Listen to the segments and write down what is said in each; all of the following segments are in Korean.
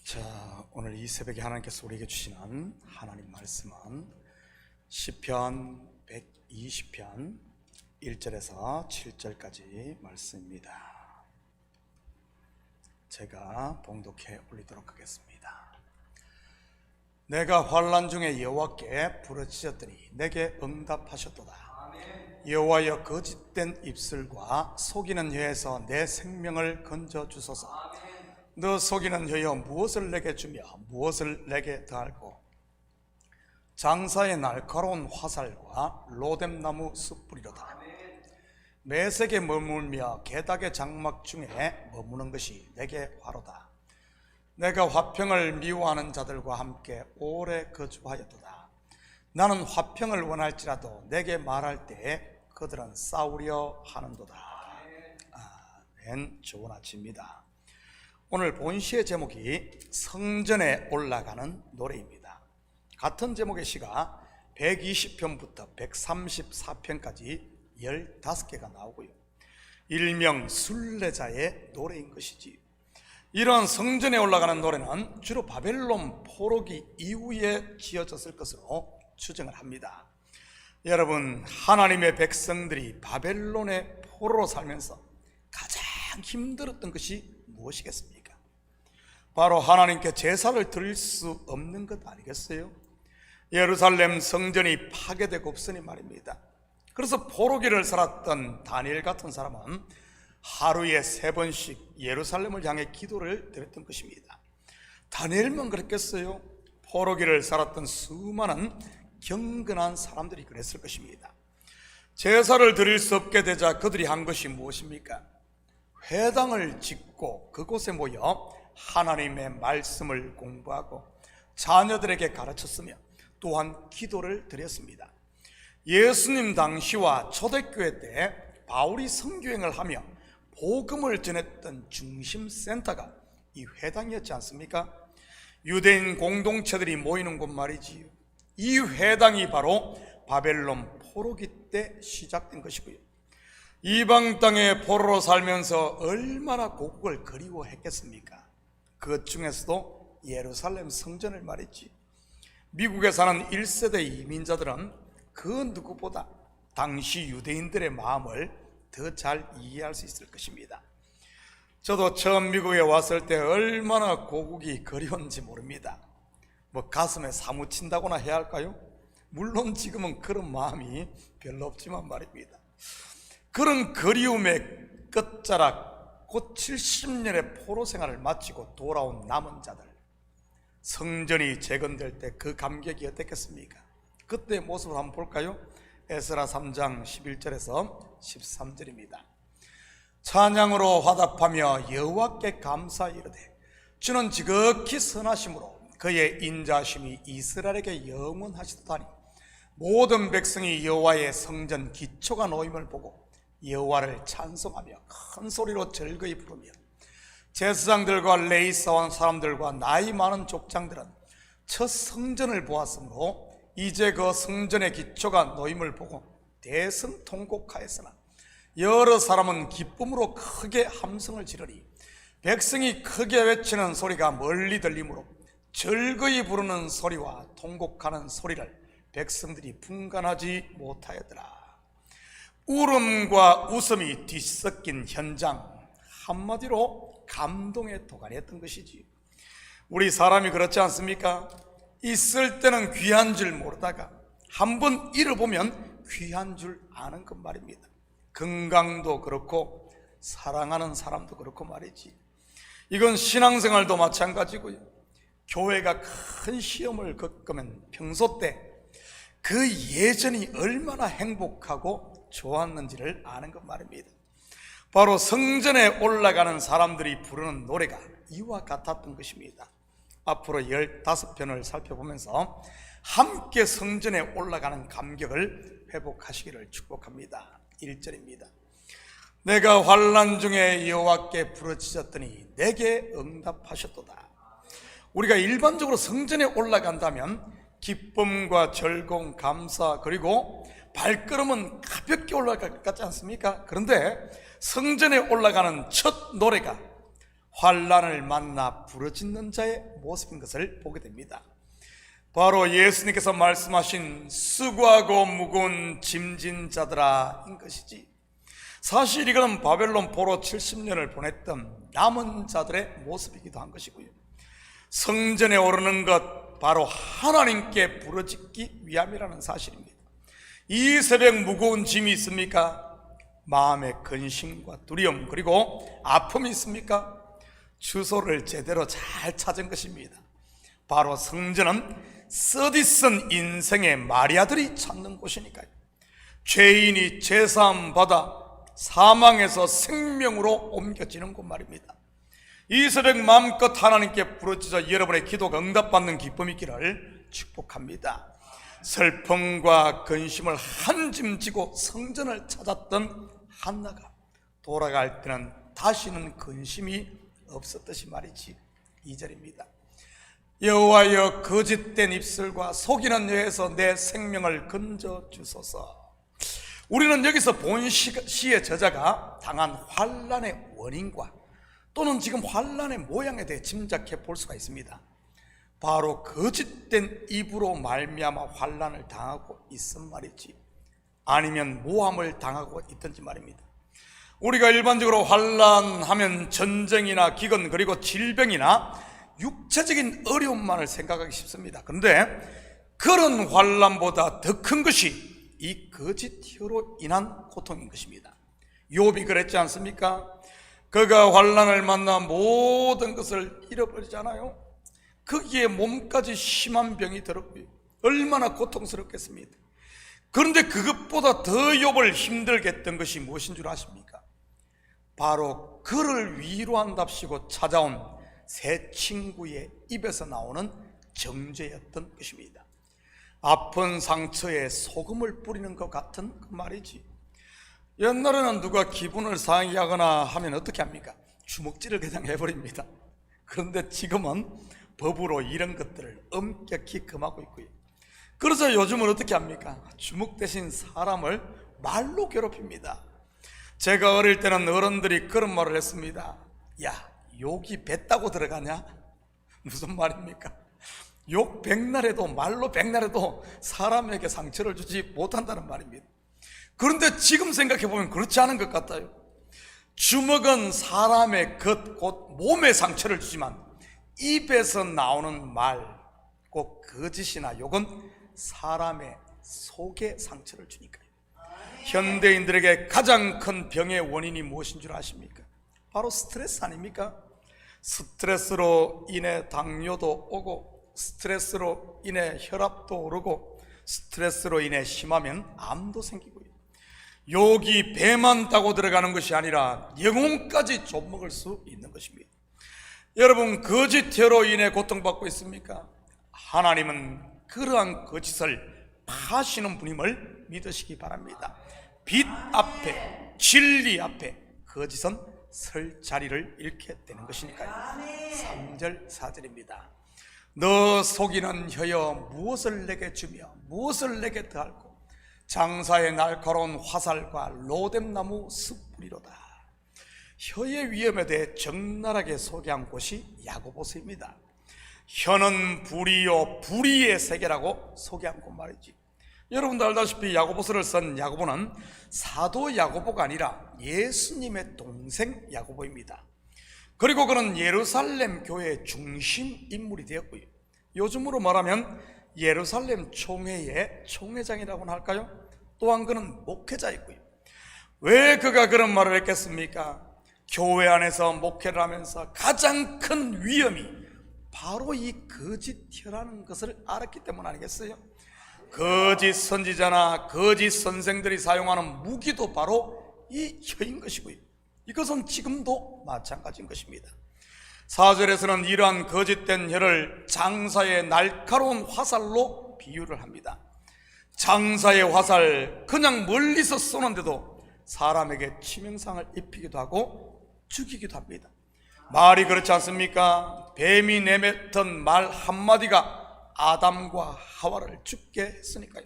자, 오늘 이 새벽에 하나님께서 우리에게 주시는 하나님 말씀은 시편 120편 1절에서 7절까지 말씀입니다. 제가 봉독해 올리도록 하겠습니다. 내가 환난 중에 여호와께 부르짖었더니 내게 응답하셨도다. 여호와여, 거짓된 입술과 속이는 혀에서 내 생명을 건져주소서. 너 속이는 혀여, 무엇을 내게 주며 무엇을 내게 더할고, 장사의 날카로운 화살과 로뎀나무 숯불이로다. 매색에 머물며 게닥의 장막 중에 머무는 것이 내게 화로다. 내가 화평을 미워하는 자들과 함께 오래 거주하였도다. 나는 화평을 원할지라도 내게 말할 때에 그들은 싸우려 하는도다. 아멘. 좋은 아침입니다. 오늘 본시의 제목이 성전에 올라가는 노래입니다. 같은 제목의 시가 120편부터 134편까지 15개가 나오고요, 일명 순례자의 노래인 것이지. 이러한 성전에 올라가는 노래는 주로 바벨론 포로기 이후에 지어졌을 것으로 추정을 합니다. 여러분, 하나님의 백성들이 바벨론의 포로로 살면서 가장 힘들었던 것이 무엇이겠습니까? 바로 하나님께 제사를 드릴 수 없는 것 아니겠어요? 예루살렘 성전이 파괴되고 없으니 말입니다. 그래서 포로기를 살았던 다니엘 같은 사람은 하루에 3번씩 예루살렘을 향해 기도를 드렸던 것입니다. 다니엘만 그랬겠어요? 포로기를 살았던 수많은 경건한 사람들이 그랬을 것입니다. 제사를 드릴 수 없게 되자 그들이 한 것이 무엇입니까? 회당을 짓고 그곳에 모여 하나님의 말씀을 공부하고 자녀들에게 가르쳤으며 또한 기도를 드렸습니다. 예수님 당시와 초대교회 때 바울이 선교행을 하며 복음을 전했던 중심센터가 이 회당이었지 않습니까? 유대인 공동체들이 모이는 곳 말이지요. 이 회당이 바로 바벨론 포로기 때 시작된 것이고요, 이방 땅의 포로로 살면서 얼마나 고국을 그리워했겠습니까? 그 중에서도 예루살렘 성전을 말했지. 미국에 사는 1세대 이민자들은 그 누구보다 당시 유대인들의 마음을 더 잘 이해할 수 있을 것입니다. 저도 처음 미국에 왔을 때 얼마나 고국이 그리웠는지 모릅니다. 가슴에 사무친다거나 해야 할까요? 물론 지금은 그런 마음이 별로 없지만 말입니다. 그런 그리움의 끝자락, 곧 70년의 포로 생활을 마치고 돌아온 남은 자들, 성전이 재건될 때 그 감격이 어땠겠습니까? 그때의 모습을 한번 볼까요? 에스라 3장 11절에서 13절입니다. 찬양으로 화답하며 여호와께 감사이르되 주는 지극히 선하심으로 그의 인자심이 이스라엘에게 영원하시도다니. 모든 백성이 여호와의 성전 기초가 놓임을 보고 여호와를 찬송하며 큰 소리로 즐거이 부르며, 제사장들과 레위사원 사람들과 나이 많은 족장들은 첫 성전을 보았으므로 이제 그 성전의 기초가 놓임을 보고 대성통곡하였으나 여러 사람은 기쁨으로 크게 함성을 지르니 백성이 크게 외치는 소리가 멀리 들리므로 즐거이 부르는 소리와 통곡하는 소리를 백성들이 분간하지 못하였더라. 울음과 웃음이 뒤섞인 현장, 한마디로 감동의 도가니였던 것이지. 우리 사람이 그렇지 않습니까? 있을 때는 귀한 줄 모르다가 한번 잃어보면 귀한 줄 아는 것 말입니다. 건강도 그렇고 사랑하는 사람도 그렇고 말이지. 이건 신앙생활도 마찬가지고요, 교회가 큰 시험을 겪으면 평소 때 그 예전이 얼마나 행복하고 좋았는지를 아는 것 말입니다. 바로 성전에 올라가는 사람들이 부르는 노래가 이와 같았던 것입니다. 앞으로 15편을 살펴보면서 함께 성전에 올라가는 감격을 회복하시기를 축복합니다. 1절입니다. 내가 환난 중에 여호와께 부르짖었더니 내게 응답하셨도다. 우리가 일반적으로 성전에 올라간다면 기쁨과 즐거움, 감사, 그리고 발걸음은 가볍게 올라갈 것 같지 않습니까? 그런데 성전에 올라가는 첫 노래가 환난을 만나 부르짖는 자의 모습인 것을 보게 됩니다. 바로 예수님께서 말씀하신 수고하고 무거운 짐진 자들아인 것이지. 사실 이거는 바벨론 포로 70년을 보냈던 남은 자들의 모습이기도 한 것이고요. 성전에 오르는 것 바로 하나님께 부르짖기 위함이라는 사실입니다. 이 새벽 무거운 짐이 있습니까? 마음의 근심과 두려움 그리고 아픔이 있습니까? 주소를 제대로 잘 찾은 것입니다. 바로 성전은 서디슨 인생의 마리아들이 찾는 곳이니까요. 죄인이 제사함 받아 사망에서 생명으로 옮겨지는 곳 말입니다. 이 새벽 마음껏 하나님께 부르짖어 여러분의 기도가 응답받는 기쁨이 있기를 축복합니다. 슬픔과 근심을 한 짐 지고 성전을 찾았던 한나가 돌아갈 때는 다시는 근심이 없었듯이 말이지. 2절입니다. 여호와여 거짓된 입술과 속이는 혀에서 내 생명을 건져 주소서. 우리는 여기서 본 시의 저자가 당한 환난의 원인과 또는 지금 환난의 모양에 대해 짐작해 볼 수가 있습니다. 바로 거짓된 입으로 말미암아 환난을 당하고 있은 말이지, 아니면 모함을 당하고 있든지 말입니다. 우리가 일반적으로 환난하면 전쟁이나 기근 그리고 질병이나 육체적인 어려움만을 생각하기 쉽습니다. 그런데 그런 환난보다 더 큰 것이 이 거짓 혀로 인한 고통인 것입니다. 욥이 그랬지 않습니까? 그가 환난을 만나 모든 것을 잃어버리잖아요. 거기에 몸까지 심한 병이 들었고요. 얼마나 고통스럽겠습니까? 그런데 그것보다 더 욥을 힘들게 했던 것이 무엇인 줄 아십니까? 바로 그를 위로한답시고 찾아온 새 친구의 입에서 나오는 정죄였던 것입니다. 아픈 상처에 소금을 뿌리는 것 같은 그 말이지. 옛날에는 누가 기분을 상하거나 하면 어떻게 합니까? 주먹질을 그냥 해버립니다. 그런데 지금은 법으로 이런 것들을 엄격히 금하고 있고요. 그래서 요즘은 어떻게 합니까? 주먹 대신 사람을 말로 괴롭힙니다. 제가 어릴 때는 어른들이 그런 말을 했습니다. 야, 욕이 뱉다고 들어가냐? 무슨 말입니까? 욕 백날해도, 말로 백날해도 사람에게 상처를 주지 못한다는 말입니다. 그런데 지금 생각해보면 그렇지 않은 것 같아요. 주먹은 사람의 곧 몸에 상처를 주지만 입에서 나오는 말, 꼭 거짓이나 욕은 사람의 속에 상처를 주니까요. 현대인들에게 가장 큰 병의 원인이 무엇인 줄 아십니까? 바로 스트레스 아닙니까? 스트레스로 인해 당뇨도 오고, 스트레스로 인해 혈압도 오르고, 스트레스로 인해 심하면 암도 생기고요. 욕이 배만 따고 들어가는 것이 아니라 영혼까지 좀먹을 수 있는 것입니다. 여러분, 거짓 혀로 인해 고통받고 있습니까? 하나님은 그러한 거짓을 파시는 분임을 믿으시기 바랍니다. 빛 앞에, 진리 앞에 거짓은 설 자리를 잃게 되는 것이니까요. 3절 4절입니다. 너 속이는 혀여 무엇을 내게 주며 무엇을 내게 더할꼬? 장사의 날카로운 화살과 로뎀나무 숯불이로다. 혀의 위험에 대해 적나라하게 소개한 곳이 야고보서입니다. 혀는 불이요 불의의 세계라고 소개한 곳 말이지. 여러분도 알다시피 야고보서를 쓴 야고보는 사도 야고보가 아니라 예수님의 동생 야고보입니다. 그리고 그는 예루살렘 교회의 중심 인물이 되었고요. 요즘으로 말하면 예루살렘 총회의 총회장이라고나 할까요? 또한 그는 목회자이고요. 왜 그가 그런 말을 했겠습니까? 교회 안에서 목회를 하면서 가장 큰 위험이 바로 이 거짓 혀라는 것을 알았기 때문 아니겠어요? 거짓 선지자나 거짓 선생들이 사용하는 무기도 바로 이 혀인 것이고요. 이것은 지금도 마찬가지인 것입니다. 4절에서는 이러한 거짓된 혀를 장사의 날카로운 화살로 비유를 합니다. 장사의 화살, 그냥 멀리서 쏘는데도 사람에게 치명상을 입히기도 하고 죽이기도 합니다. 말이 그렇지 않습니까? 뱀이 내뱉은 말 한마디가 아담과 하와를 죽게 했으니까요.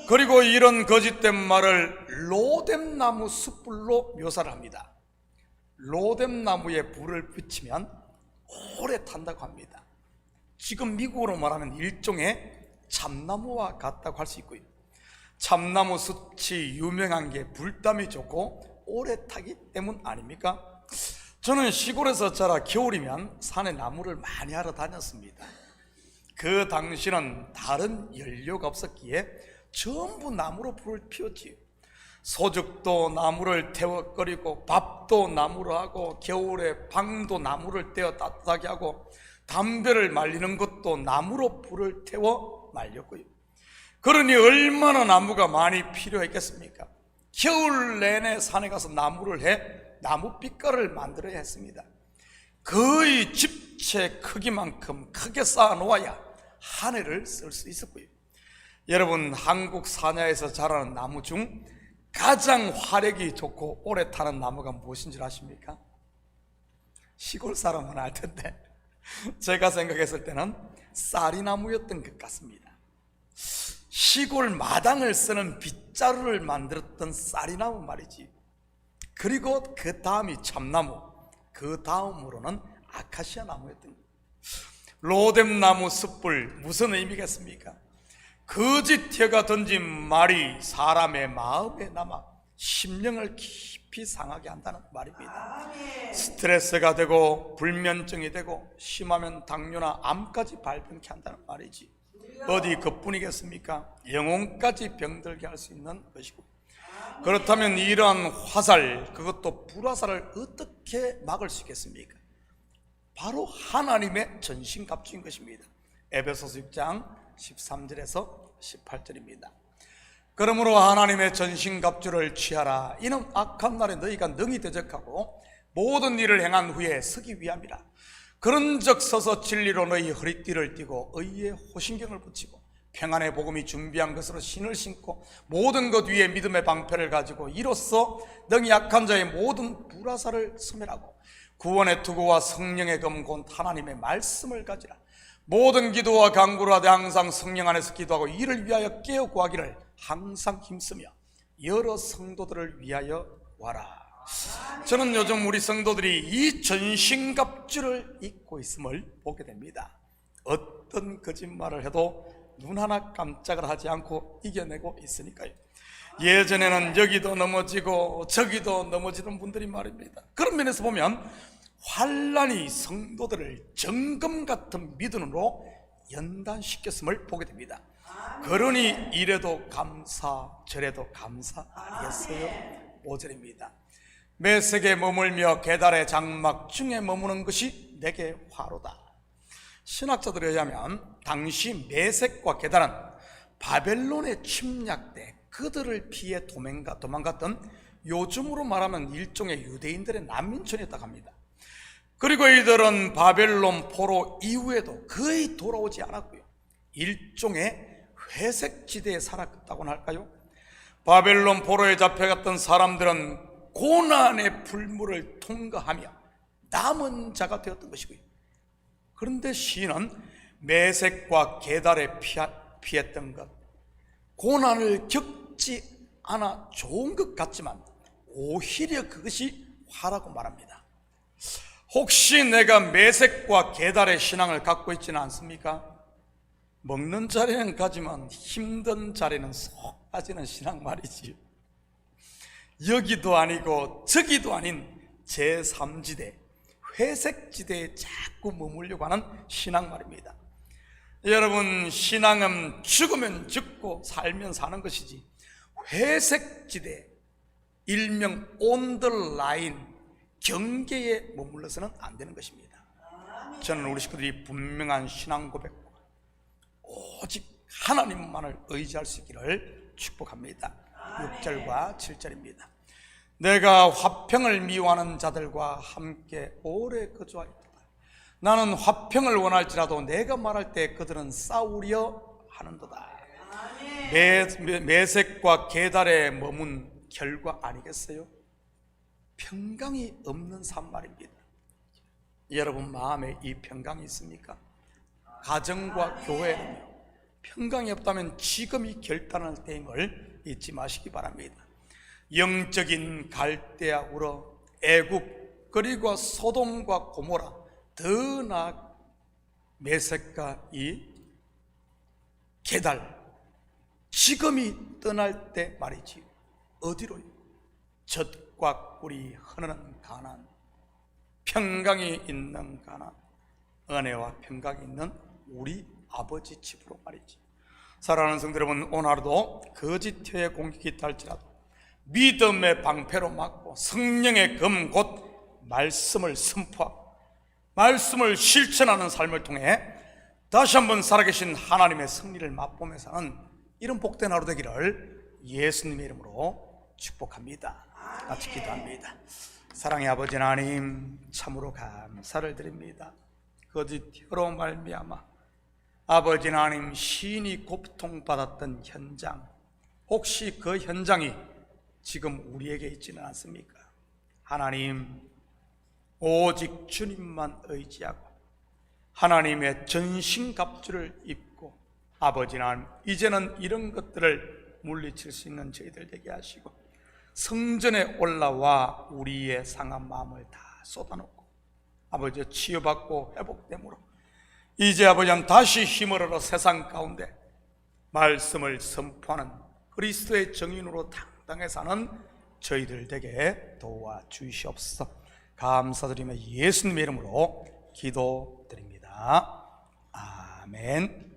그리고 이런 거짓된 말을 로뎀나무 숯불로 묘사를 합니다. 로뎀나무에 불을 붙이면 오래 탄다고 합니다. 지금 미국으로 말하면 일종의 참나무와 같다고 할 수 있고요. 참나무 숯이 유명한 게 불담이 좋고 오래 타기 때문 아닙니까? 저는 시골에서 자라 겨울이면 산에 나무를 많이 하러 다녔습니다. 그 당시는 다른 연료가 없었기에 전부 나무로 불을 피웠지요. 소죽도 나무를 태워 끓이고 밥도 나무로 하고 겨울에 방도 나무를 떼어 따뜻하게 하고 담배를 말리는 것도 나무로 불을 태워 말렸고요. 그러니 얼마나 나무가 많이 필요했겠습니까? 겨울 내내 산에 가서 나무를 해 나무 빛깔을 만들어야 했습니다. 거의 집채 크기만큼 크게 쌓아 놓아야 한 해를 쓸 수 있었고요. 여러분, 한국 산야에서 자라는 나무 중 가장 화력이 좋고 오래 타는 나무가 무엇인 줄 아십니까? 시골 사람은 알 텐데 제가 생각했을 때는 쌀이나무였던 것 같습니다. 시골 마당을 쓰는 빗자루를 만들었던 쌀이나무 말이지. 그리고 그 다음이 참나무, 그 다음으로는 아카시아 나무였던 거예요. 로뎀나무 숯불, 무슨 의미겠습니까? 거짓혀가 던진 말이 사람의 마음에 남아 심령을 깊이 상하게 한다는 말입니다. 스트레스가 되고 불면증이 되고 심하면 당뇨나 암까지 발병케 한다는 말이지. 어디 그뿐이겠습니까? 영혼까지 병들게 할 수 있는 것이고, 그렇다면 이러한 화살, 그것도 불화살을 어떻게 막을 수 있겠습니까? 바로 하나님의 전신갑주인 것입니다. 에베소서 6장 13절에서 18절입니다. 그러므로 하나님의 전신갑주를 취하라. 이는 악한 날에 너희가 능히 대적하고 모든 일을 행한 후에 서기 위함이라. 그런즉 서서 진리로 너희 허리띠를 띠고 의의 호신경을 붙이고 평안의 복음이 준비한 것으로 신을 신고 모든 것 위에 믿음의 방패를 가지고 이로써 능히 약한 자의 모든 불화살을 소멸하고 구원의 투구와 성령의 검 곧 하나님의 말씀을 가지라. 모든 기도와 간구를 하되 항상 성령 안에서 기도하고 이를 위하여 깨어 구하기를 항상 힘쓰며 여러 성도들을 위하여 와라. 저는 요즘 우리 성도들이 이 전신갑주를 입고 있음을 보게 됩니다. 어떤 거짓말을 해도 눈 하나 깜짝을 하지 않고 이겨내고 있으니까요. 예전에는 여기도 넘어지고 저기도 넘어지는 분들이 말입니다. 그런 면에서 보면 환란이 성도들을 정금 같은 믿음으로 연단시켰음을 보게 됩니다. 그러니 이래도 감사 저래도 감사 아니겠어요? 5절입니다. 메색에 머물며 계달의 장막 중에 머무는 것이 내게 화로다. 신학자들에 의하면 당시 메색과 게달은 바벨론의 침략 때 그들을 피해 도망갔던 요즘으로 말하면 일종의 유대인들의 난민촌이었다고 합니다. 그리고 이들은 바벨론 포로 이후에도 거의 돌아오지 않았고요, 일종의 회색지대에 살았다고나 할까요? 바벨론 포로에 잡혀갔던 사람들은 고난의 불물을 통과하며 남은 자가 되었던 것이고요. 그런데 시인은 메색과 게달에 피했던 것, 고난을 겪지 않아 좋은 것 같지만 오히려 그것이 화라고 말합니다. 혹시 내가 메색과 게달의 신앙을 갖고 있지는 않습니까? 먹는 자리는 가지만 힘든 자리는 쏙 빠지는 신앙 말이지요. 여기도 아니고 저기도 아닌 제3지대, 회색지대에 자꾸 머물려고 하는 신앙 말입니다. 여러분, 신앙은 죽으면 죽고 살면 사는 것이지 회색지대, 일명 on the line, 경계에 머물러서는 안 되는 것입니다. 저는 우리 식구들이 분명한 신앙 고백과 오직 하나님만을 의지할 수 있기를 축복합니다. 6절과 7절입니다. 내가 화평을 미워하는 자들과 함께 오래 거주하였다. 나는 화평을 원할지라도 내가 말할 때 그들은 싸우려 하는도다. 메색과 게달에 머문 결과 아니겠어요? 평강이 없는 삶 말입니다. 여러분 마음에 이 평강이 있습니까? 가정과 교회는요, 평강이 없다면 지금이 결단할 때임을 잊지 마시기 바랍니다. 영적인 갈대아 우러 애굽 그리고 소돔과 고모라, 더 나아 메섹과 이 게달, 지금이 떠날 때 말이지. 어디로요? 젖과 꿀이 흐르는 가나안, 평강이 있는 가나안, 은혜와 평강이 있는 우리 아버지 집으로 말이지. 사랑하는 성도 여러분, 오늘 하루도 거짓의 공격이 있다 할지라도 믿음의 방패로 막고 성령의 검 곧 말씀을 선포하고 말씀을 실천하는 삶을 통해 다시 한번 살아계신 하나님의 승리를 맛보며 사는 이런 복된 하루 되기를 예수님의 이름으로 축복합니다. 같이 기도합니다. 사랑의 아버지 하나님, 참으로 감사를 드립니다. 거짓 혀로 말미암아 아버지 하나님, 시인이 고통받았던 현장, 혹시 그 현장이 지금 우리에게 있지는 않습니까? 하나님, 오직 주님만 의지하고 하나님의 전신갑주를 입고 아버지 하나님, 이제는 이런 것들을 물리칠 수 있는 저희들 되게 하시고 성전에 올라와 우리의 상한 마음을 다 쏟아놓고 아버지 치유받고 회복됨으로 이제 아버지 하나님, 다시 힘을 얻어 세상 가운데 말씀을 선포하는 그리스도의 정인으로 당당히 사는 저희들 되게 도와주시옵소서. 감사드리며 예수님의 이름으로 기도드립니다. 아멘.